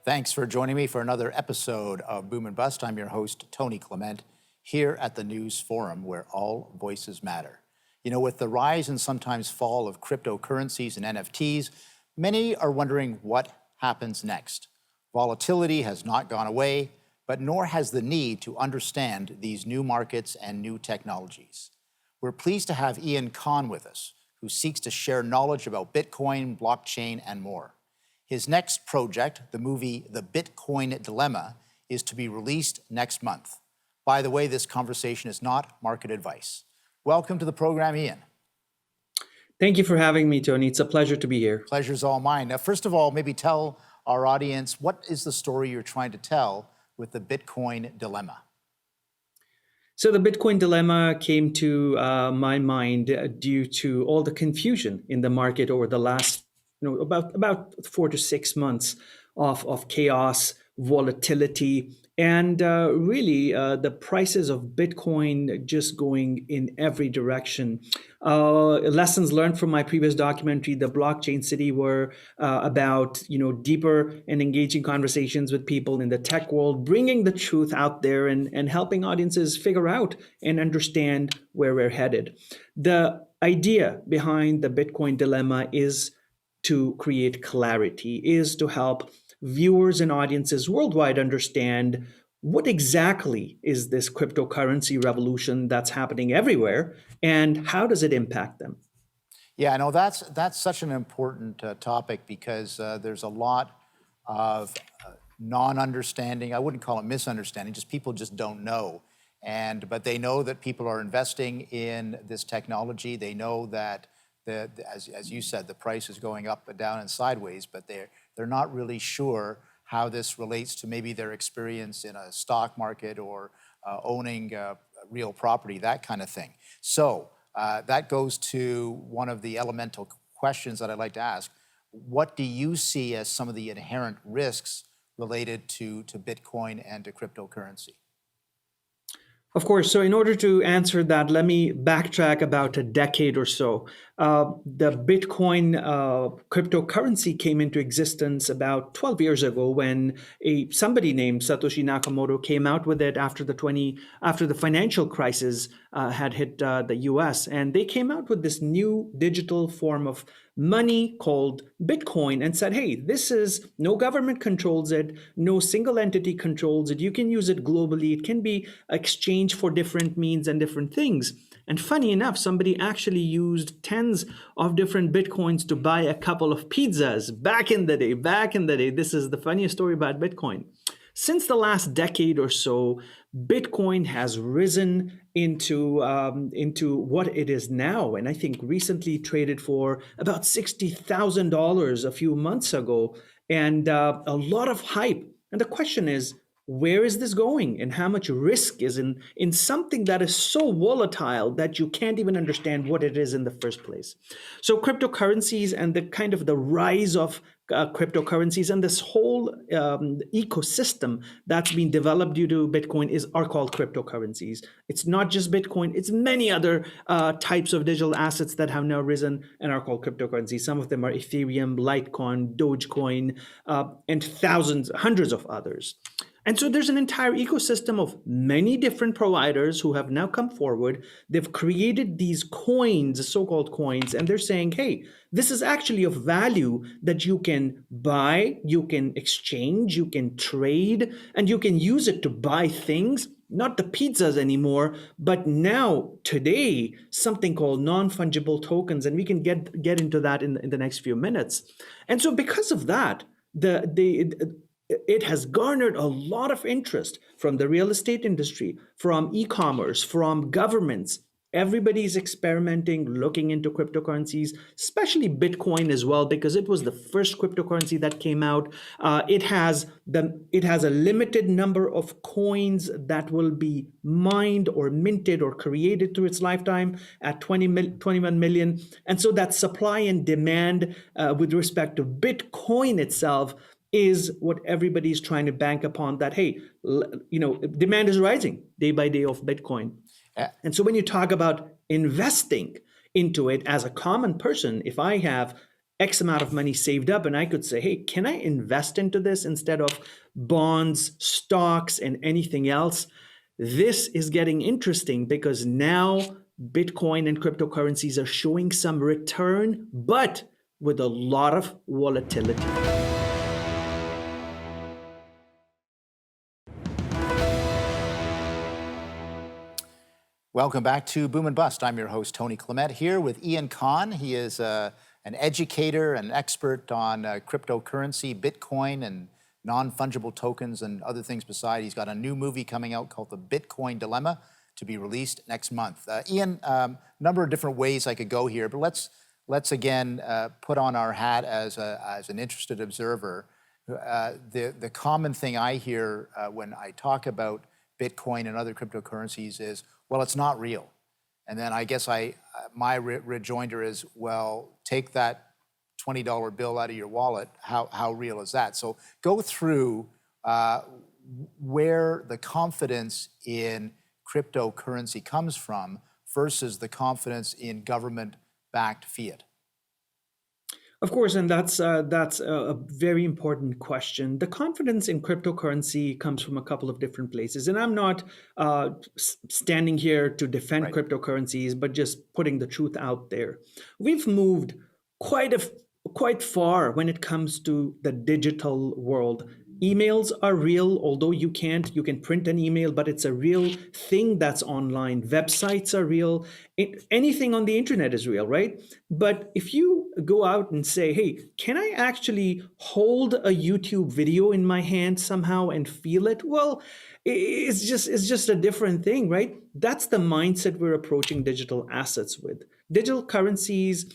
Thanks for joining me for another episode of Boom and Bust. I'm your host, Tony Clement, here at the News Forum, where all voices matter. You know, with the rise and sometimes fall of cryptocurrencies and NFTs, many are wondering what happens next. Volatility has not gone away, but nor has the need to understand these new markets and new technologies. We're pleased to have Ian Kahn with us, who seeks to share knowledge about Bitcoin, blockchain, and more. His next project, the movie The Bitcoin Dilemma, is to be released next month. By the way, this conversation is not market advice. Welcome to the program, Ian. Thank you for having me, Tony. It's a pleasure to be here. Pleasure's all mine. Now, first of all, maybe tell our audience, what is the story you're trying to tell with the Bitcoin Dilemma? So the Bitcoin dilemma came to my mind due to all the confusion in the market over the last, about 4 to 6 months of chaos, volatility, and really the prices of Bitcoin just going in every direction. Lessons learned from my previous documentary, The Blockchain City, were about deeper and engaging conversations with people in the tech world, bringing the truth out there and helping audiences figure out and understand where we're headed. The idea behind the Bitcoin dilemma is to create clarity, is to help viewers and audiences worldwide understand what exactly is this cryptocurrency revolution that's happening everywhere, and how does it impact them? Yeah, I know that's such an important topic because there's a lot of non-understanding. I wouldn't call it misunderstanding, just people just don't know. But they know that people are investing in this technology. They know that, as you said, the price is going up and down and sideways, but they're not really sure how this relates to maybe their experience in a stock market or owning real property, that kind of thing. So that goes to one of the elemental questions that I'd like to ask. What do you see as some of the inherent risks related to Bitcoin and to cryptocurrency? Of course. So in order to answer that, let me backtrack about a decade or so. The Bitcoin cryptocurrency came into existence about 12 years ago when somebody named Satoshi Nakamoto came out with it after the financial crisis had hit the US. And they came out with this new digital form of money called Bitcoin and said, hey, no government controls it, no single entity controls it. You can use it globally. It can be exchanged for different means and different things. And funny enough, somebody actually used tens of different Bitcoins to buy a couple of pizzas back in the day. This is the funniest story about Bitcoin. Since the last decade or so, Bitcoin has risen into what it is now, and I think recently traded for about $60,000 a few months ago, and a lot of hype. And the question is, where is this going, and how much risk is in something that is so volatile that you can't even understand what it is in the first place? So cryptocurrencies and the rise of cryptocurrencies and this whole ecosystem that's been developed due to Bitcoin are called cryptocurrencies. It's not just Bitcoin, it's many other types of digital assets that have now risen and are called cryptocurrencies. Some of them are Ethereum, Litecoin, Dogecoin, and hundreds of others. And so there's an entire ecosystem of many different providers who have now come forward. They've created these coins, so-called coins, and they're saying, hey, this is actually of value that you can buy, you can exchange, you can trade, and you can use it to buy things, not the pizzas anymore, but now, today, something called non-fungible tokens, and we can get into that in the next few minutes. And so because of that, it has garnered a lot of interest from the real estate industry, from e-commerce, from governments. Everybody's experimenting, looking into cryptocurrencies, especially Bitcoin as well, because it was the first cryptocurrency that came out. It has a limited number of coins that will be mined or minted or created through its lifetime at 21 million. And so that supply and demand with respect to Bitcoin itself is what everybody's trying to bank upon, that, hey, demand is rising day by day of Bitcoin. And so when you talk about investing into it as a common person, if I have X amount of money saved up, and I could say, hey, can I invest into this instead of bonds, stocks, and anything else? This is getting interesting because now Bitcoin and cryptocurrencies are showing some return, but with a lot of volatility. Welcome back to Boom and Bust. I'm your host, Tony Clement, here with Ian Kahn. He is an educator and expert on cryptocurrency, Bitcoin, and non-fungible tokens and other things beside. He's got a new movie coming out called The Bitcoin Dilemma to be released next month. Ian, a number of different ways I could go here, but let's again put on our hat as an interested observer. The common thing I hear when I talk about Bitcoin and other cryptocurrencies is, well, it's not real. And then I guess my rejoinder is, well, take that $20 bill out of your wallet. How real is that? So go through where the confidence in cryptocurrency comes from versus the confidence in government-backed fiat. Of course, and that's a very important question. The confidence in cryptocurrency comes from a couple of different places, and I'm not standing here to defend cryptocurrencies, but just putting the truth out there. We've moved quite far when it comes to the digital world. Emails are real, although you can print an email, but it's a real thing that's online. Websites are real. Anything on the internet is real, right? But if you go out and say, hey, can I actually hold a YouTube video in my hand somehow and feel it? Well, it's just a different thing, right? That's the mindset we're approaching digital assets with. Digital currencies,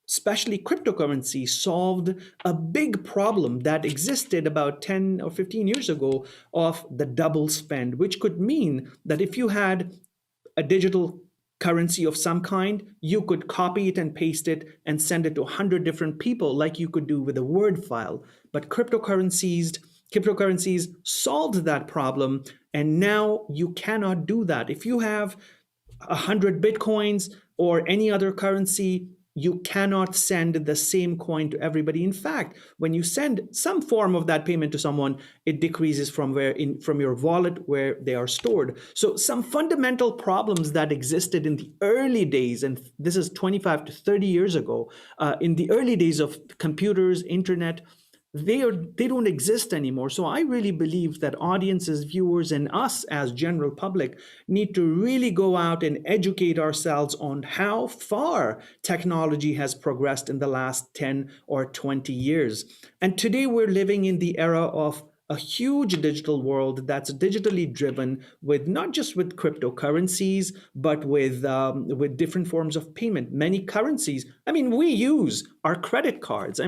especially cryptocurrency, solved a big problem that existed about 10 or 15 years ago of the double spend, which could mean that if you had a digital currency of some kind, you could copy it and paste it and send it to 100 different people like you could do with a Word file. But cryptocurrencies solved that problem, and now you cannot do that. If you have 100 Bitcoins or any other currency, you cannot send the same coin to everybody. In fact, when you send some form of that payment to someone, it decreases from your wallet where they are stored. So some fundamental problems that existed in the early days, and this is 25 to 30 years ago, in the early days of computers, internet, they don't exist anymore. So I really believe that audiences, viewers, and us as general public need to really go out and educate ourselves on how far technology has progressed in the last 10 or 20 years. And today we're living in the era of a huge digital world that's digitally driven, with not just with cryptocurrencies, but with different forms of payment. Many currencies, we use our credit cards.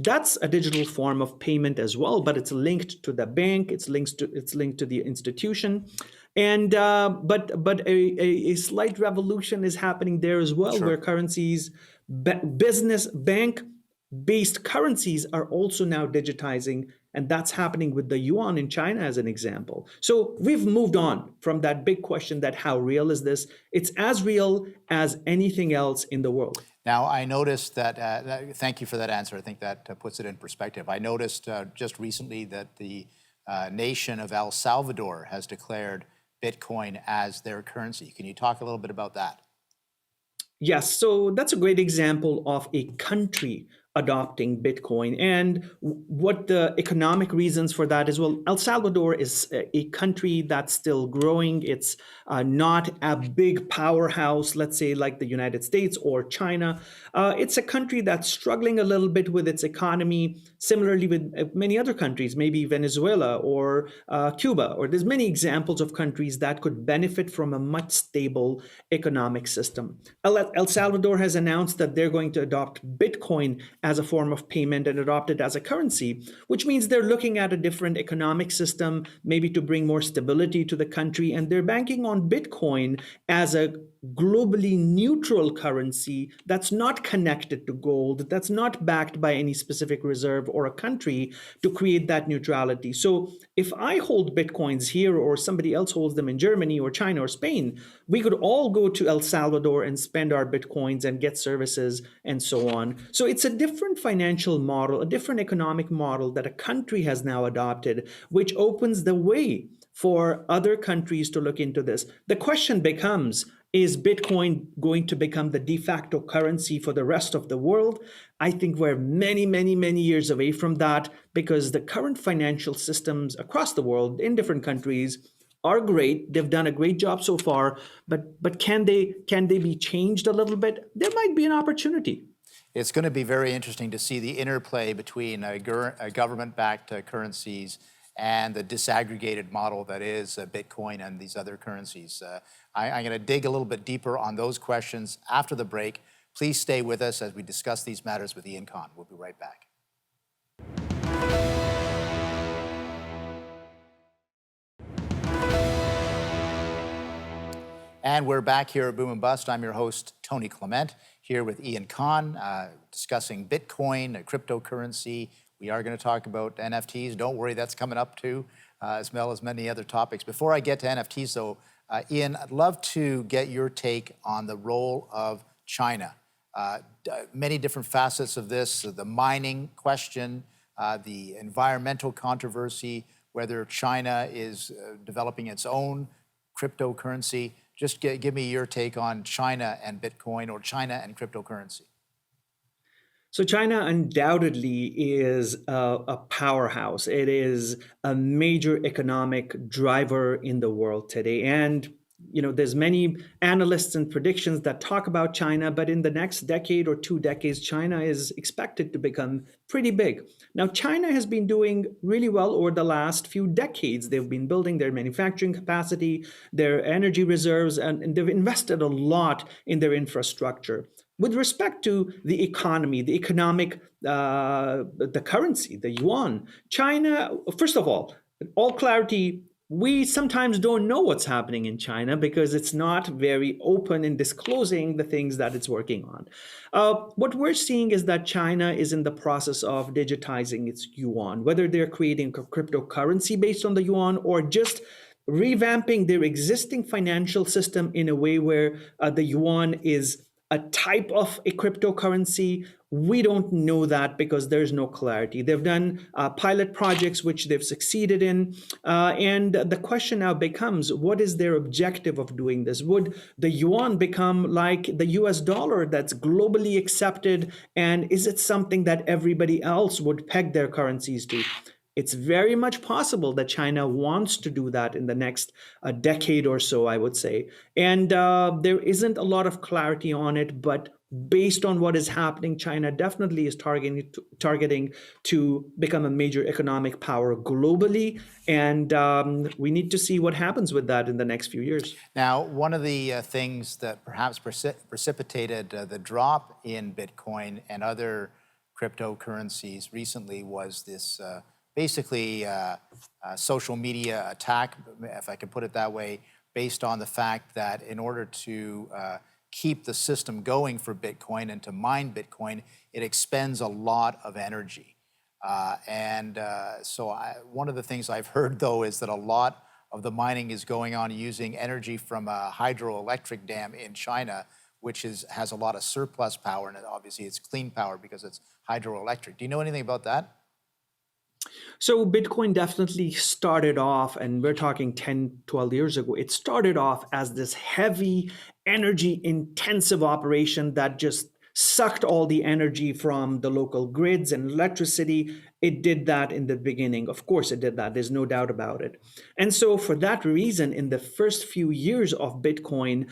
That's a digital form of payment as well, but it's linked to the bank. It's linked to the institution, and but a slight revolution is happening there as well, where currencies, business bank-based currencies are also now digitizing, and that's happening with the yuan in China as an example. So we've moved on from that big question that how real is this? It's as real as anything else in the world. Now, I noticed that, thank you for that answer. I think that puts it in perspective. I noticed just recently that the nation of El Salvador has declared Bitcoin as their currency. Can you talk a little bit about that? Yes, so that's a great example of a country adopting Bitcoin. And what the economic reasons for that is, well, El Salvador is a country that's still growing. It's not a big powerhouse, let's say, like the United States or China. It's a country that's struggling a little bit with its economy, similarly with many other countries, maybe Venezuela or Cuba, or there's many examples of countries that could benefit from a much stable economic system. El Salvador has announced that they're going to adopt Bitcoin as a form of payment and adopt it as a currency, which means they're looking at a different economic system, maybe to bring more stability to the country, and they're banking on Bitcoin as a globally neutral currency that's not connected to gold, that's not backed by any specific reserve or a country to create that neutrality. So if I hold Bitcoins here or somebody else holds them in Germany or China or Spain, we could all go to El Salvador and spend our Bitcoins and get services and so on. So it's a different financial model, a different economic model that a country has now adopted, which opens the way for other countries to look into this. The question becomes, is Bitcoin going to become the de facto currency for the rest of the world? I think we're many, many, many years away from that, because the current financial systems across the world in different countries are great. They've done a great job so far, but can they be changed a little bit? There might be an opportunity. It's going to be very interesting to see the interplay between government-backed currencies and the disaggregated model that is Bitcoin and these other currencies. I'm going to dig a little bit deeper on those questions after the break. Please stay with us as we discuss these matters with Ian Khan. We'll be right back. And we're back here at Boom and Bust. I'm your host, Tony Clement, here with Ian Khan, discussing Bitcoin, cryptocurrency. We are going to talk about NFTs. Don't worry, that's coming up too, as well as many other topics. Before I get to NFTs, though, Ian, I'd love to get your take on the role of China. Many different facets of this, the mining question, the environmental controversy, whether China is developing its own cryptocurrency. Just give me your take on China and Bitcoin, or China and cryptocurrency. So China undoubtedly is a powerhouse. It is a major economic driver in the world today. And there's many analysts and predictions that talk about China, but in the next decade or 2 decades, China is expected to become pretty big. Now, China has been doing really well over the last few decades. They've been building their manufacturing capacity, their energy reserves, and they've invested a lot in their infrastructure. With respect to the economy, the economic, the currency, the yuan, China, first of all clarity, we sometimes don't know what's happening in China because it's not very open in disclosing the things that it's working on. What we're seeing is that China is in the process of digitizing its yuan, whether they're creating a cryptocurrency based on the yuan or just revamping their existing financial system in a way where the yuan is a type of a cryptocurrency. We don't know that because there's no clarity. They've done pilot projects which they've succeeded in. And the question now becomes, what is their objective of doing this? Would the yuan become like the US dollar that's globally accepted? And is it something that everybody else would peg their currencies to? It's very much possible that China wants to do that in the next decade or so, I would say. And there isn't a lot of clarity on it, but based on what is happening, China definitely is targeting to become a major economic power globally. And we need to see what happens with that in the next few years. Now, one of the things that perhaps precipitated the drop in Bitcoin and other cryptocurrencies recently was this basically social media attack, if I could put it that way, based on the fact that in order to keep the system going for Bitcoin and to mine Bitcoin, it expends a lot of energy. So one of the things I've heard, though, is that a lot of the mining is going on using energy from a hydroelectric dam in China, which has a lot of surplus power, and obviously it's clean power because it's hydroelectric. Do you know anything about that? So Bitcoin definitely started off, and we're talking 10, 12 years ago, it started off as this heavy, energy intensive operation that just sucked all the energy from the local grids and electricity. It did that in the beginning. Of course it did that. There's no doubt about it. And so for that reason, in the first few years of Bitcoin,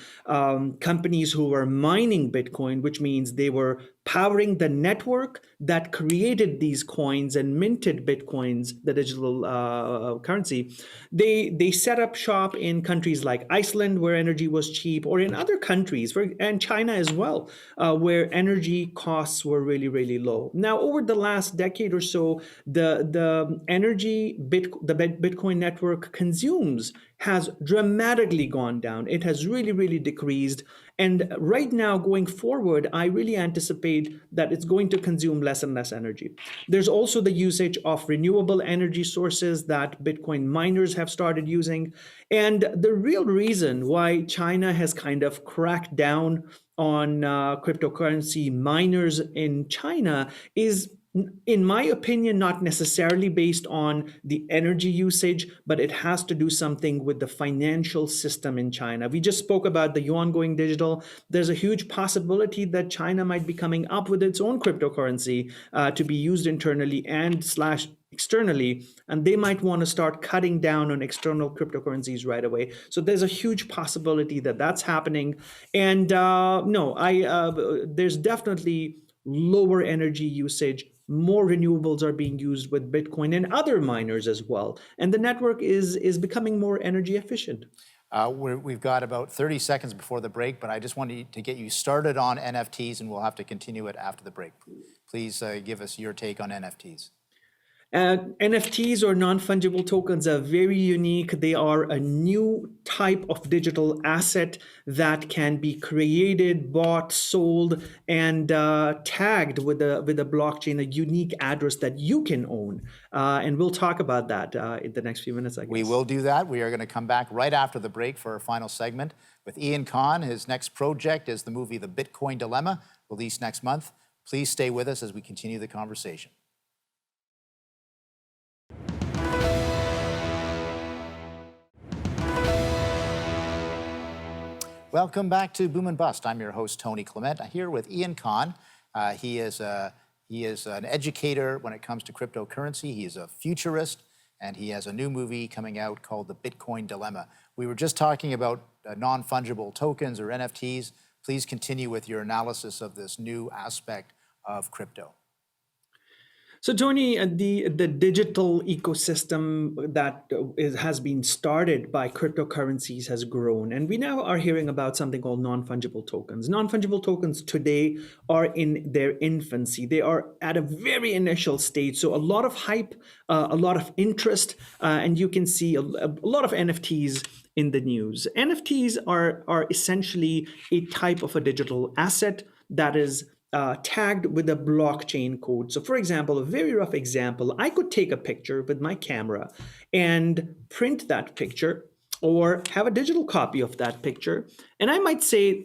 companies who were mining Bitcoin, which means they were powering the network that created these coins and minted Bitcoins, the digital currency, they set up shop in countries like Iceland, where energy was cheap, or in other countries, and China as well, where energy costs were really, really low. Now, over the last decade or so, so the energy Bitcoin network consumes has dramatically gone down. It has really decreased. And right now, going forward, I really anticipate that it's going to consume less and less energy. There's also the usage of renewable energy sources that Bitcoin miners have started using. And the real reason why China has kind of cracked down on cryptocurrency miners in China is, in my opinion, not necessarily based on the energy usage, but it has to do something with the financial system in China. We just spoke about the yuan going digital. There's a huge possibility that China might be coming up with its own cryptocurrency to be used internally and slash externally, and they might want to start cutting down on external cryptocurrencies right away. So there's a huge possibility that that's happening. And no, there's definitely lower energy usage. More renewables are being used with Bitcoin and other miners as well, and the network is becoming more energy efficient. We've got about 30 seconds before the break, but I just wanted to get you started on NFTs, and we'll have to continue it after the break. Please give us your take on NFTs. NFTs or non-fungible tokens are very unique. They are a new type of digital asset that can be created, bought, sold, and tagged with a blockchain, a unique address that you can own. And we'll talk about that in the next few minutes, I guess. We will do that. We are going to come back right after the break for our final segment with Ian Khan. His next project is the movie The Bitcoin Dilemma, released next month. Please stay with us as we continue the conversation. Welcome back to Boom and Bust. I'm your host, Tony Clement. I'm here with Ian Khan. He is an educator when it comes to cryptocurrency. He is a futurist, and he has a new movie coming out called The Bitcoin Dilemma. We were just talking about non-fungible tokens or NFTs. Please continue with your analysis of this new aspect of crypto. So, Tony, the digital ecosystem that has been started by cryptocurrencies has grown, and we now are hearing about something called non-fungible tokens. Non-fungible tokens today are in their infancy. They are at a very initial stage, so a lot of hype, a lot of interest, and you can see a lot of NFTs in the news. NFTs are essentially a type of a digital asset that is tagged with a blockchain code. So for example, a very rough example, I could take a picture with my camera and print that picture or have a digital copy of that picture. And I might say,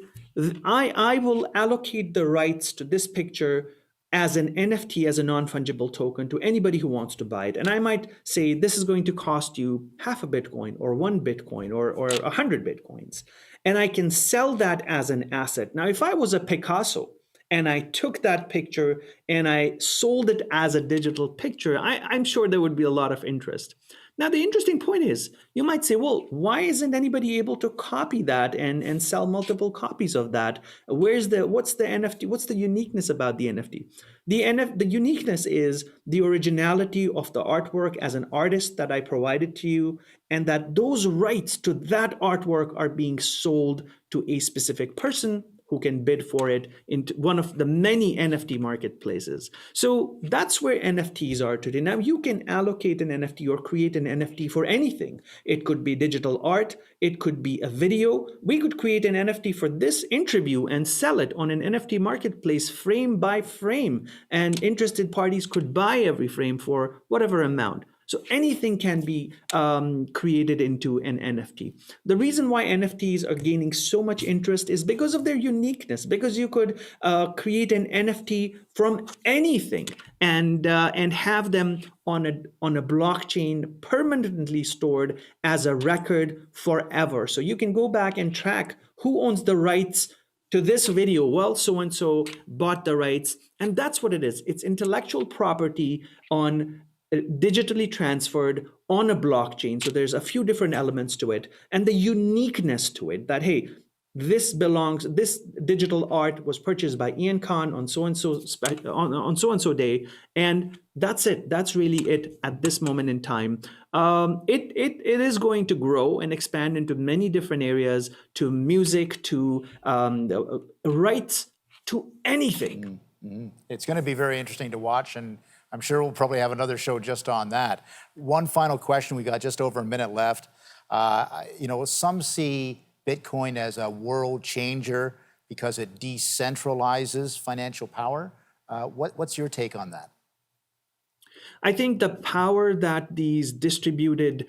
I will allocate the rights to this picture as an NFT, as a non-fungible token to anybody who wants to buy it. And I might say, this is going to cost you half a Bitcoin or 1 Bitcoin or 100 Bitcoins. And I can sell that as an asset. Now, if I was a Picasso, and I took that picture and I sold it as a digital picture, I'm sure there would be a lot of interest. Now, the interesting point is, you might say, well, why isn't anybody able to copy that and sell multiple copies of that? What's the NFT? What's the uniqueness about the NFT? The uniqueness is the originality of the artwork as an artist that I provided to you, and that those rights to that artwork are being sold to a specific person who can bid for it into one of the many NFT marketplaces. So that's where NFTs are today. Now you can allocate an NFT or create an NFT for anything. It could be digital art, it could be a video. We could create an NFT for this interview and sell it on an NFT marketplace frame by frame, and interested parties could buy every frame for whatever amount. So anything can be created into an NFT. The reason why NFTs are gaining so much interest is because of their uniqueness, because you could create an NFT from anything and have them on a blockchain permanently stored as a record forever. So you can go back and track who owns the rights to this video. Well, so-and-so bought the rights, and that's what it is. It's intellectual property on digitally transferred on a blockchain. So there's a few different elements to it, and the uniqueness to it that, hey, this digital art was purchased by Ian Khan on so-and-so on so-and-so day, and that's it. That's really it at this moment in time. It is going to grow and expand into many different areas, to music, to rights, to anything. It's going to be very interesting to watch, and I'm sure we'll probably have another show just on that. One final question. We got just over a minute left. Some see Bitcoin as a world changer because it decentralizes financial power. What's your take on that? I think the power that these distributed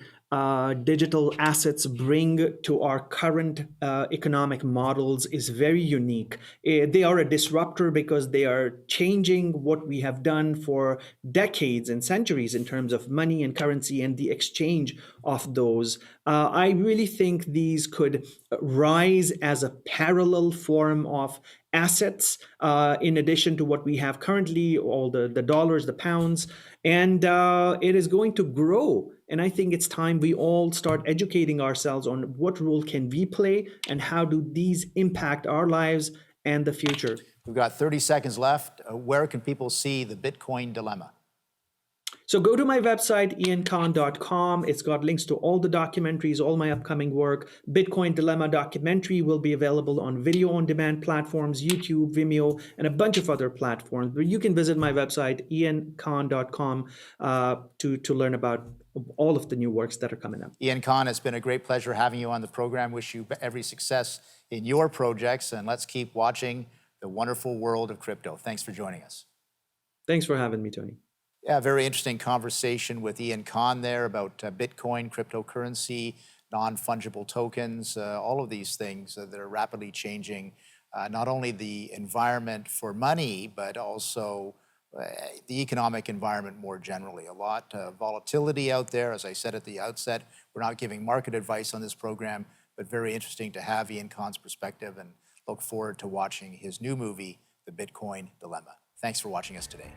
digital assets bring to our current economic models is very unique. They are a disruptor because they are changing what we have done for decades and centuries in terms of money and currency and the exchange of those. I really think these could rise as a parallel form of assets in addition to what we have currently, all the dollars, the pounds, and it is going to grow. And I think it's time we all start educating ourselves on what role can we play and how do these impact our lives and the future. We've got 30 seconds left. Where can people see the Bitcoin dilemma? So go to my website, iankhan.com. It's got links to all the documentaries, all my upcoming work. Bitcoin Dilemma documentary will be available on video on demand platforms, YouTube, Vimeo, and a bunch of other platforms. But you can visit my website, iankhan.com, to learn about all of the new works that are coming up. Ian Khan, it's been a great pleasure having you on the program. Wish you every success in your projects, and let's keep watching the wonderful world of crypto. Thanks for joining us. Thanks for having me, Tony. Yeah, very interesting conversation with Ian Khan there about Bitcoin, cryptocurrency, non-fungible tokens, all of these things that are rapidly changing not only the environment for money, but also the economic environment more generally. A lot of volatility out there. As I said at the outset, we're not giving market advice on this program, but very interesting to have Ian Khan's perspective, and look forward to watching his new movie, The Bitcoin Dilemma. Thanks for watching us today.